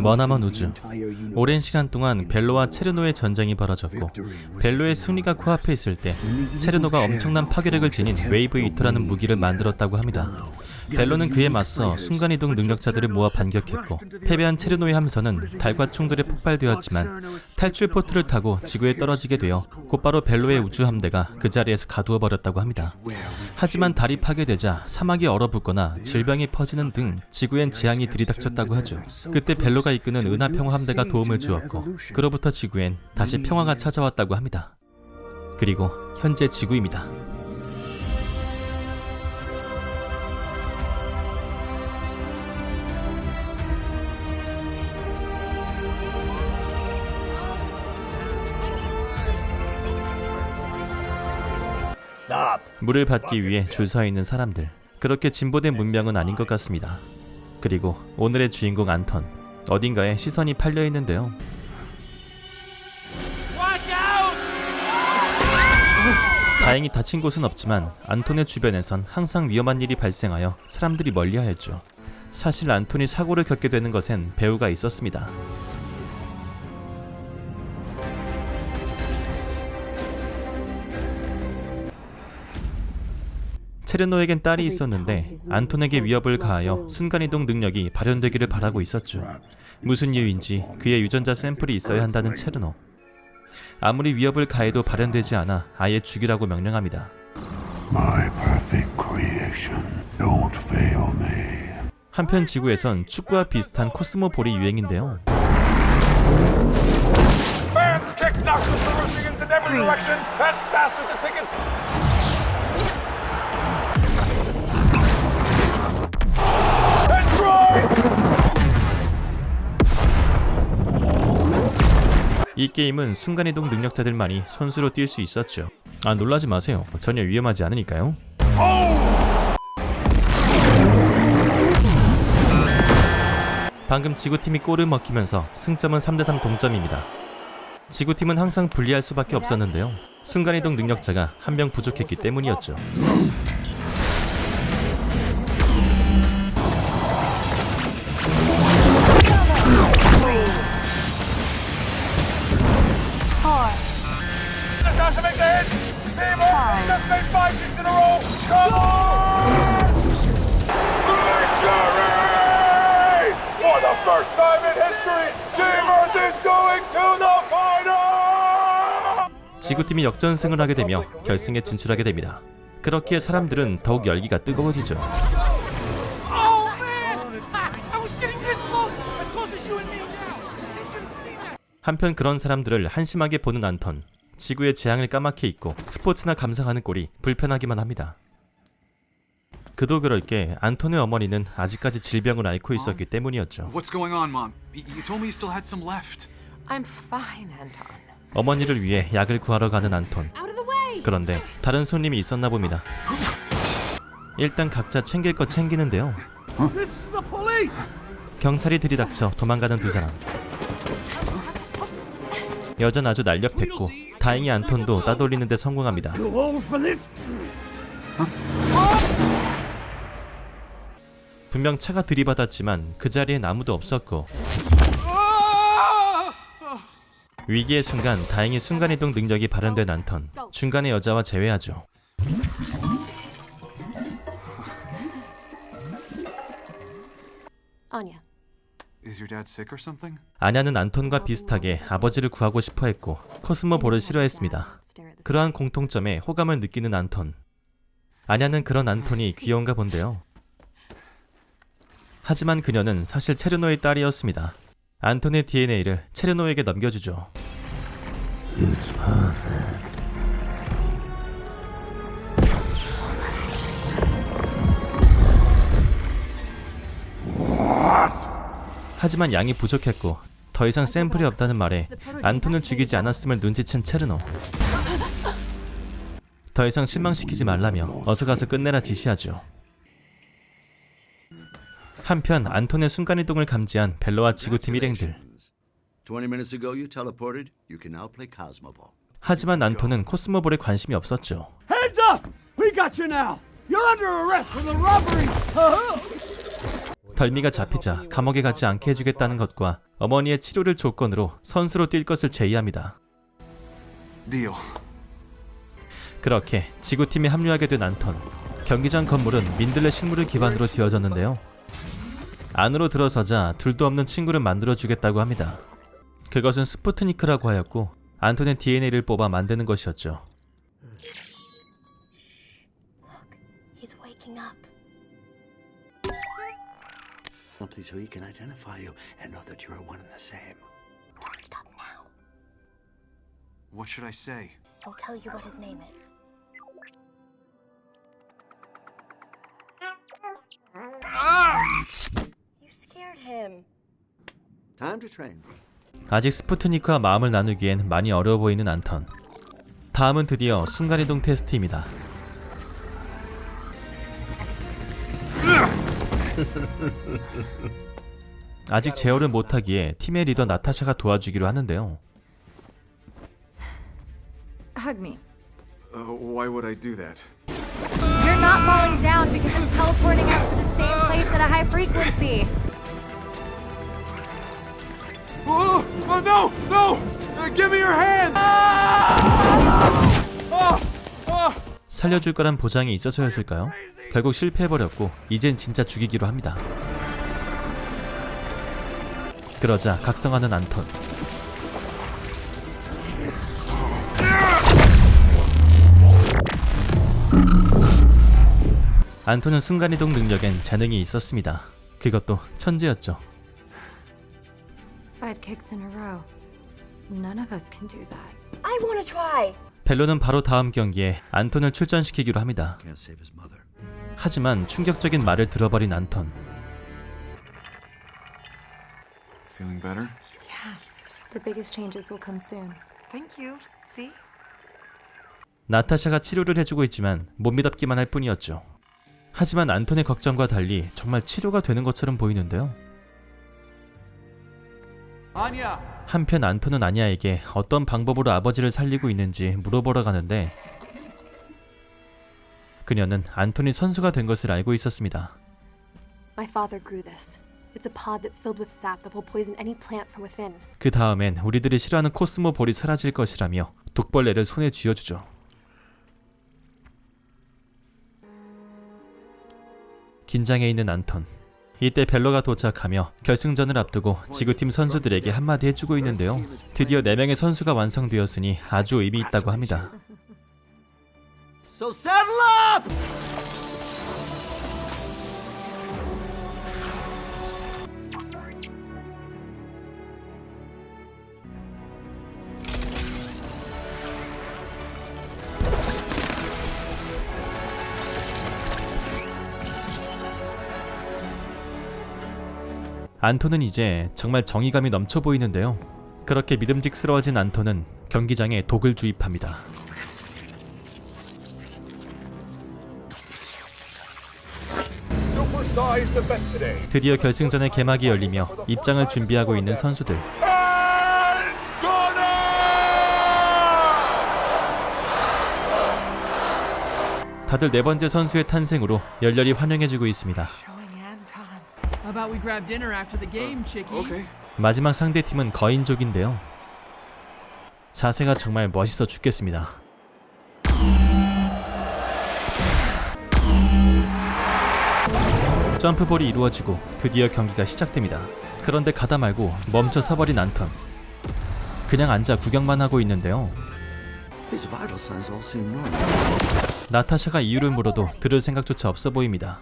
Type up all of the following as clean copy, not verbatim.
머나먼 우주. 오랜 시간 동안 벨로와 체르노의 전쟁이 벌어졌고 벨로의 승리가 코앞에 있을 때 체르노가 엄청난 파괴력을 지닌 웨이브 이터라는 무기를 만들었다고 합니다. 벨로는 그에 맞서 순간이동 능력자들을 모아 반격했고 패배한 체르노의 함선은 달과 충돌에 폭발되었지만 탈출 포트를 타고 지구에 떨어지게 되어 곧바로 벨로의 우주 함대가 그 자리에서 가두어 버렸다고 합니다. 하지만 달이 파괴되자 사막이 얼어붙거나 질병이 퍼지는 등 지구엔 재앙이 들이닥쳤다고 하죠. 그때 벨로가 이끄는 은하평화 함대가 도움을 주었고 그로부터 지구엔 다시 평화가 찾아왔다고 합니다. 그리고 현재 지구입니다. 물을 받기 위해 줄 서 있는 사람들. 그렇게 진보된 문명은 아닌 것 같습니다. 그리고 오늘의 주인공 안톤. 어딘가에 시선이 팔려 있는데요. 다행히 다친 곳은 없지만 안톤의 주변에선 항상 위험한 일이 발생하여 사람들이 멀리하였죠. 사실 안톤이 사고를 겪게 되는 것엔 배우가 있었습니다. 체르노에겐 딸이 있었는데 안톤에게 위협을 가하여 순간이동 능력이 발현되기를 바라고 있었죠. 무슨 이유인지 그의 유전자 샘플이 있어야 한다는 체르노. 아무리 위협을 가해도 발현되지 않아 아예 죽이라고 명령합니다. 한편 지구에선 축구와 비슷한 코스모볼이 유행인데요. 이 게임은 순간이동 능력자들만이 선수로 뛸 수 있었죠. 놀라지 마세요. 전혀 위험하지 않으니까요. 방금 지구팀이 골을 먹히면서 승점은 3대3 동점입니다. 지구팀은 항상 불리할 수밖에 없었는데요. 순간이동 능력자가 한 명 부족했기 때문이었죠. 지구팀이 역전승을 하게 되며 결승에 진출하게 됩니다. 그렇기에 사람들은 더욱 열기가 뜨거워지죠. 한편 그런 사람들을 한심하게 보는 안톤. 지구의 재앙을 까맣게 잊고 스포츠나 감상하는 꼴이 불편하기만 합니다. 그도 그럴 게 안톤의 어머니는 아직까지 질병을 앓고 있었기 때문이었죠. 어머니를 위해 약을 구하러 가는 안톤. 그런데 다른 손님이 있었나 봅니다. 일단 각자 챙길 거 챙기는데요. 경찰이 들이닥쳐 도망가는 두 사람. 여전 아주 날렵했고 다행히 안톤도 따돌리는 데 성공합니다. 분명 차가 들이받았지만 그 자리엔 아무도 없었고 위기의 순간 다행히 순간이동 능력이 발현된 안톤. 중간에 여자와 재회하죠. 아냐는 안톤과 비슷하게 아버지를 구하고 싶어 했고 코스모볼을 싫어했습니다. 그러한 공통점에 호감을 느끼는 안톤. 아냐는 그런 안톤이 귀여운가 본데요. 하지만 그녀는 사실 체르노의 딸이었습니다. 안톤의 DNA를 체르노에게 넘겨주죠. 하지만 양이 부족했고 더 이상 샘플이 없다는 말에 안톤을 죽이지 않았음을 눈치챈 체르노. 더 이상 실망시키지 말라며 어서 가서 끝내라 지시하죠. 한편 안톤의 순간이동을 감지한 벨로와 지구팀 일행들. 하지만 안톤은 코스모볼에 관심이 없었죠. 덜미가 잡히자 감옥에 가지 않게 해주겠다는 것과 어머니의 치료를 조건으로 선수로 뛸 것을 제의합니다. Deal. 그렇게 지구팀에 합류하게 된 안톤. 경기장 건물은 민들레 식물을 기반으로 지어졌는데요. 안으로 들어서자 둘도 없는 친구를 만들어주겠다고 합니다. 그것은 스푸트니크라고 하였고 안톤의 DNA를 뽑아 만드는 것이었죠. He's waking up. Something so he can identify you and know that you're one and the same. Don't stop now. What should I say? I'll tell you what his name is. You scared him. Time to train. 아직 스푸트니크와 마음을 나누기엔 많이 어려워 보이는 안톤. 다음은 드디어 순간이동 테스트입니다. 아직 제어를 못하기에 팀의 리더 나타샤가 도와주기로 하는데요. Hug me. Why would I do that? You're not falling down because I'm teleporting us to the same place at a high frequency. Oh no! No! Give me your hand! 살려줄 거란 보장이 있어서였을까요? 결국 실패해버렸고 이젠 진짜 죽이기로 합니다. 그러자 각성하는 안톤. 안톤은 순간이동 능력엔 재능이 있었습니다. 그것도 천재였죠. 5 kicks in a row. None of us can do that. I want to try. 벨로는 바로 다음 경기에 안톤을 출전시키기로 합니다. Can't save his mother. 하지만 충격적인 말을 들어버린 안톤. Feeling better? The biggest changes will come soon. Thank you. See? 나타샤가 치료를 해주고 있지만 못 믿었기만 할 뿐이었죠. 하지만 안톤의 걱정과 달리 정말 치료가 되는 것처럼 보이는데요. Anya! 한편 안톤은 아냐에게 어떤 방법으로 아버지를 살리고 있는지 물어보러 가는데 그녀는 안톤이 선수가 된 것을 알고 있었습니다. My father grew this. It's a pod that's filled with sap that will poison any plant from within. 그 다음엔 우리들이 싫어하는 코스모 볼이 사라질 것이라며 독벌레를 손에 쥐어주죠. 긴장해 있는 안톤. 이때 벨로가 도착하며 결승전을 앞두고 지구팀 선수들에게 한마디 해주고 있는데요. 드디어 4명의 선수가 완성되었으니 아주 의미 있다고 합니다. So saddle up! 안톤은 이제 정말 정의감이 넘쳐 보이는데요. 그렇게 믿음직스러워진 안톤은 경기장에 독을 주입합니다. 드디어 결승전의 개막이 열리며 입장을 준비하고 있는 선수들. 다들 네 번째 선수의 탄생으로 열렬히 환영해주고 있습니다. How about we grab dinner after the game, Chicky? Okay. 마지막 상대팀은 거인족인데요. 자세가 정말 멋있어 죽겠습니다. 점프볼이 이루어지고 드디어 경기가 시작됩니다. 그런데 가다 말고 멈춰 서버린 안톤. 그냥 앉아 구경만 하고 있는데요. His vital signs all seem normal. 나타샤가 이유를 물어도 들을 생각조차 없어 보입니다.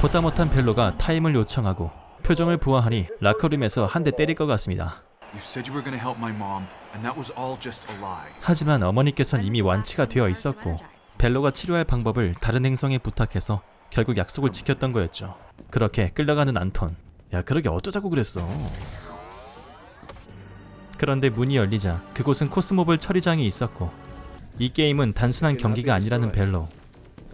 보다 못한 벨로가 타임을 요청하고 표정을 보아하니 라커룸에서 한 대 때릴 것 같습니다. You said you were gonna help my mom, and that was all just a lie. 하지만 어머니께선 이미 완치가 되어 있었고 벨로가 치료할 방법을 다른 행성에 부탁해서 결국 약속을 지켰던 거였죠. 그렇게 끌려가는 안톤. 야, 그러게 어쩌자고 그랬어. 그런데 문이 열리자 그곳은 코스모볼 처리장이 있었고 이 게임은 단순한 경기가 아니라는 벨로.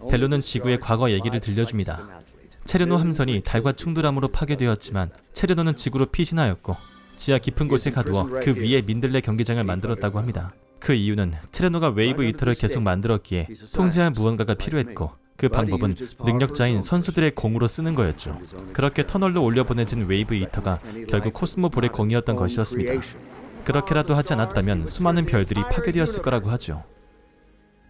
벨로는 지구의 과거 얘기를 들려줍니다. 체르노 함선이 달과 충돌함으로 파괴되었지만 체르노는 지구로 피신하였고 지하 깊은 곳에 가두어 그 위에 민들레 경기장을 만들었다고 합니다. 그 그 이유는 체르노가 웨이브 이터를 계속 만들었기에 통제할 무언가가 필요했고 그 방법은 능력자인 선수들의 공으로 쓰는 거였죠. 그렇게 터널로 올려보내진 웨이브 이터가 결국 코스모볼의 공이었던 것이었습니다. 그렇게라도 하지 않았다면 수많은 별들이 파괴되었을 거라고 하죠.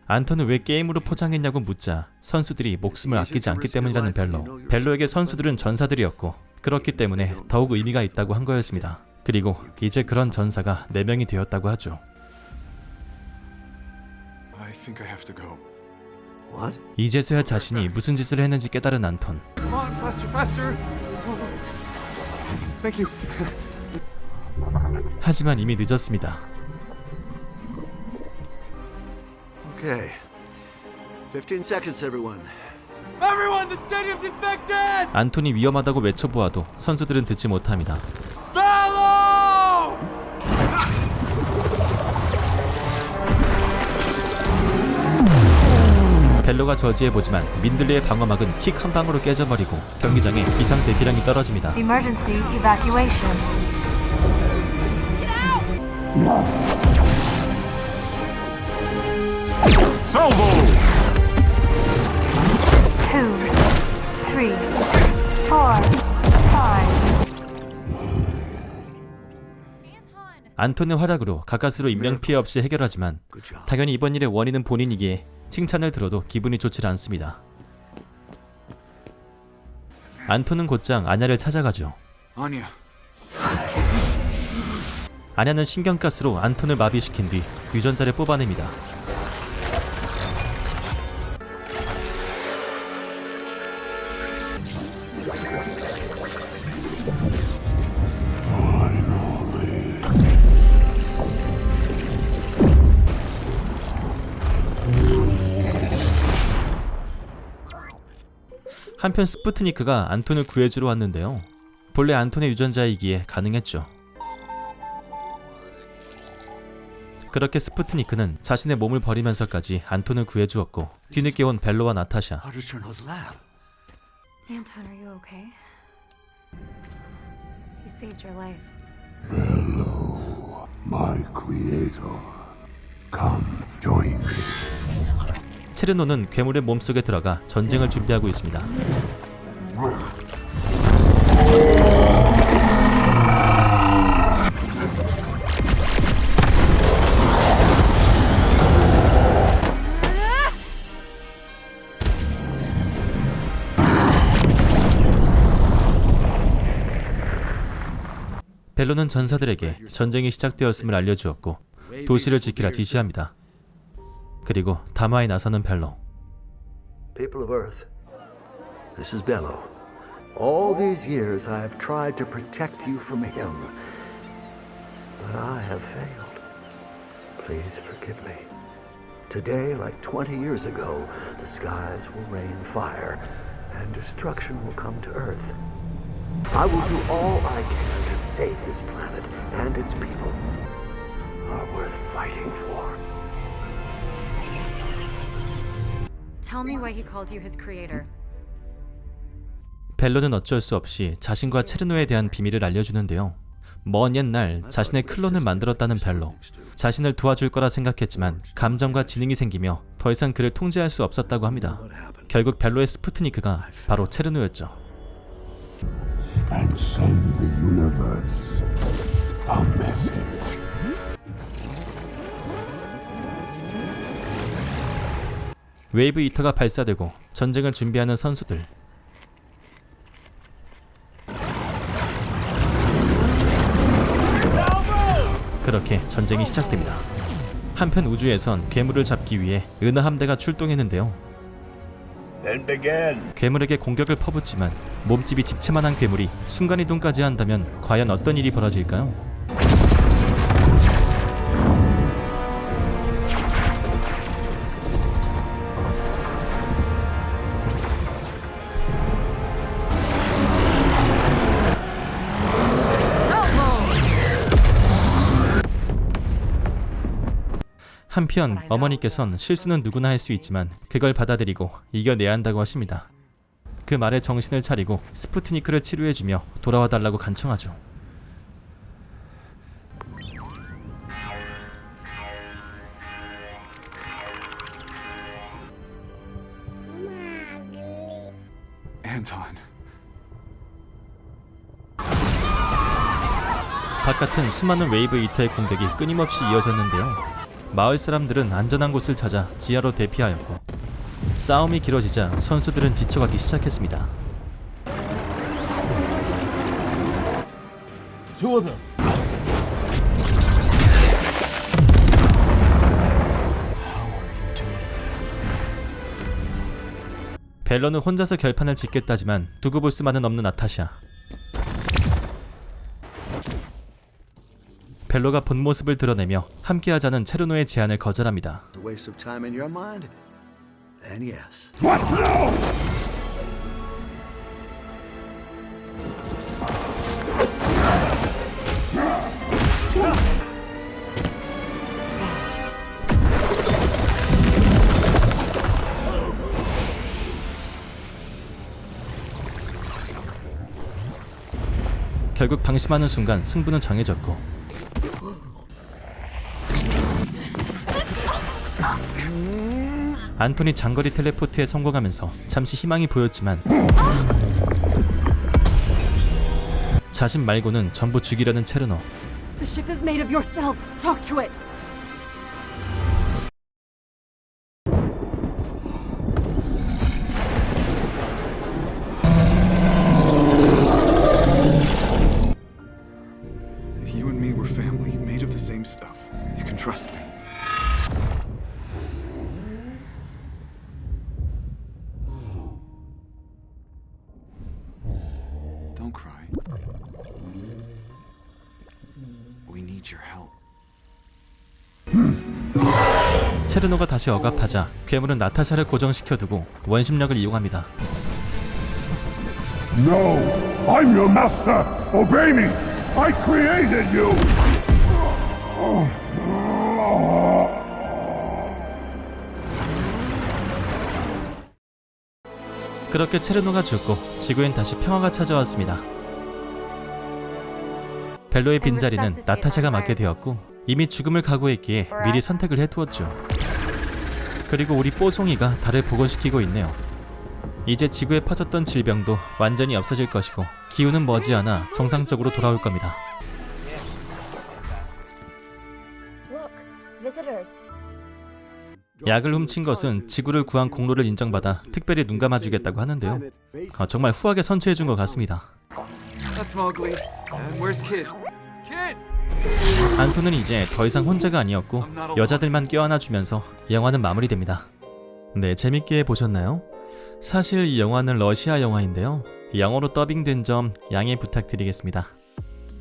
안톤은 왜 게임으로 포장했냐고 묻자 선수들이 목숨을 아끼지 않기 때문이라는 벨로. 벨로에게 선수들은 전사들이었고 그렇기 때문에 더욱 의미가 있다고 한 거였습니다. 그리고 이제 그런 전사가 4명이 되었다고 하죠. I think I have to go. What? 이제서야 자신이 무슨 짓을 했는지 깨달은 안톤. Come on, faster, faster. Thank you. 하지만 이미 늦었습니다. Okay. 15 seconds, everyone. Everyone, the stadium's infected! 안톤이 위험하다고 외쳐보아도 선수들은 듣지 못합니다. Bello! 벨로가 저지해보지만 민들레의 방어막은 킥 한 방으로 깨져버리고 경기장에 비상 대피령이 떨어집니다. Emergency evacuation. Two, three, four, five. 안톤의 활약으로 가까스로 인명피해 없이 해결하지만 Good job. 당연히 이번 일의 원인은 본인이기에 칭찬을 들어도 기분이 좋지 않습니다. 안톤은 곧장 아냐를 찾아가죠. Anya. 아냐는 신경가스로 안톤을 마비시킨 뒤 유전자를 뽑아냅니다. 한편 스푸트니크가 안톤을 구해주러 왔는데요. 본래 안톤의 유전자이기에 가능했죠. 그렇게 스푸트니크는 자신의 몸을 버리면서까지 안톤을 구해주었고 뒤늦게 온 벨로와 나타샤. How to turn his lab? Anton, are you okay? He saved your life. My creator. Come, join me. 체르노는 괴물의 몸속에 들어가 전쟁을 준비하고 있습니다. 벨로는 전사들에게 전쟁이 시작되었음을 알려주었고 도시를 지키라 지시합니다. 그리고 담화에 나서는 벨로. People of Earth, this is Bello. All these years I have tried to protect you from him, but I have failed. Please forgive me. Today, like 20 years ago, the skies will rain fire and destruction will come to Earth. I will do all I can to save this planet and its people are worth fighting for. Tell me why he called you his creator. 벨로는 어쩔 수 없이 자신과 체르노에 대한 비밀을 알려주는데요. 먼 옛날 자신의 클론을 만들었다는 벨로. 자신을 도와줄 거라 생각했지만 감정과 지능이 생기며 더 이상 그를 통제할 수 없었다고 합니다. 결국 벨로의 스푸트니크가 바로 체르노였죠. And send the universe a message. 웨이브 이터가 발사되고 전쟁을 준비하는 선수들. 그렇게 전쟁이 시작됩니다. 한편 우주에선 괴물을 잡기 위해 은하 함대가 출동했는데요. Then begin. 괴물에게 공격을 퍼붓지만 몸집이 집채만한 괴물이 순간이동까지 한다면 과연 어떤 일이 벌어질까요? 한편 어머니께선 실수는 누구나 할 수 있지만 그걸 받아들이고 이겨내야 한다고 하십니다. 그 말에 정신을 차리고 스푸트니크를 치료해주며 돌아와달라고 간청하죠. Anton. 바깥은 수많은 웨이브 이터의 공격이 끊임없이 이어졌는데요. 마을 사람들은 안전한 곳을 찾아 지하로 대피하였고, 싸움이 길어지자 선수들은 지쳐가기 시작했습니다. Two of them. 벨로는 혼자서 결판을 짓겠다지만 두고 볼 수만은 없는 나타샤. 벨로가 본 모습을 드러내며 함께하자는 체르노의 제안을 거절합니다. A waste of time in your mind? Then yes. What now? 결국 방심하는 순간 승부는 정해졌고, 안톤이 장거리 텔레포트에 성공하면서 잠시 희망이 보였지만 자신 말고는 전부 죽이려는 체르노. The ship is made of your cells. Talk to it. You and me were family, made of the same stuff. You can trust me. Don't cry. We need your help. 체르노가 다시 억압하자 괴물은 나타샤를 고정시켜두고 원심력을 이용합니다. No! I'm your master! Obey me! I created you! 그렇게 체르노가 죽고 지구엔 다시 평화가 찾아왔습니다. 벨로의 빈자리는 나타샤가 맡게 되었고, 이미 죽음을 각오했기에 미리 선택을 해두었죠. 그리고 우리 뽀송이가 달을 복원시키고 있네요. 이제 지구에 퍼졌던 질병도 완전히 없어질 것이고, 기후는 머지않아 정상적으로 돌아올 겁니다. Look, visitors. 약을 훔친 것은 지구를 구한 공로를 인정받아 특별히 눈 감아주겠다고 하는데요. 정말 후하게 선처해준 것 같습니다. That's Mowgli. And where's Kid? Kid! 안톤은 이제 더 이상 혼자가 아니었고 여자들만 껴안아주면서 영화는 마무리됩니다. 네, 재밌게 보셨나요? 사실 이 영화는 러시아 영화인데요. 영어로 더빙된 점 양해 부탁드리겠습니다.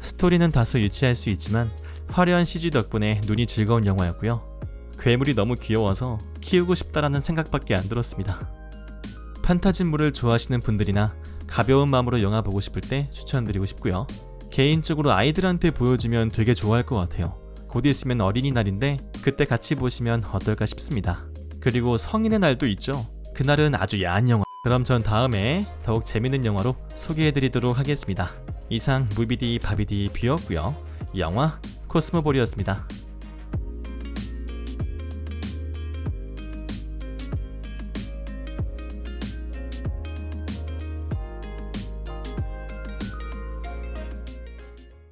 스토리는 다소 유치할 수 있지만 화려한 CG 덕분에 눈이 즐거운 영화였고요. 괴물이 너무 귀여워서 키우고 싶다라는 생각밖에 안 들었습니다. 판타지물을 좋아하시는 분들이나 가벼운 마음으로 영화 보고 싶을 때 추천드리고 싶고요. 개인적으로 아이들한테 보여주면 되게 좋아할 것 같아요. 곧 있으면 어린이날인데 그때 같이 보시면 어떨까 싶습니다. 그리고 성인의 날도 있죠. 그날은 아주 야한 영화. 그럼 전 다음에 더욱 재밌는 영화로 소개해드리도록 하겠습니다. 이상 무비디 바비디 뷰였고요. 영화 코스모볼이었습니다.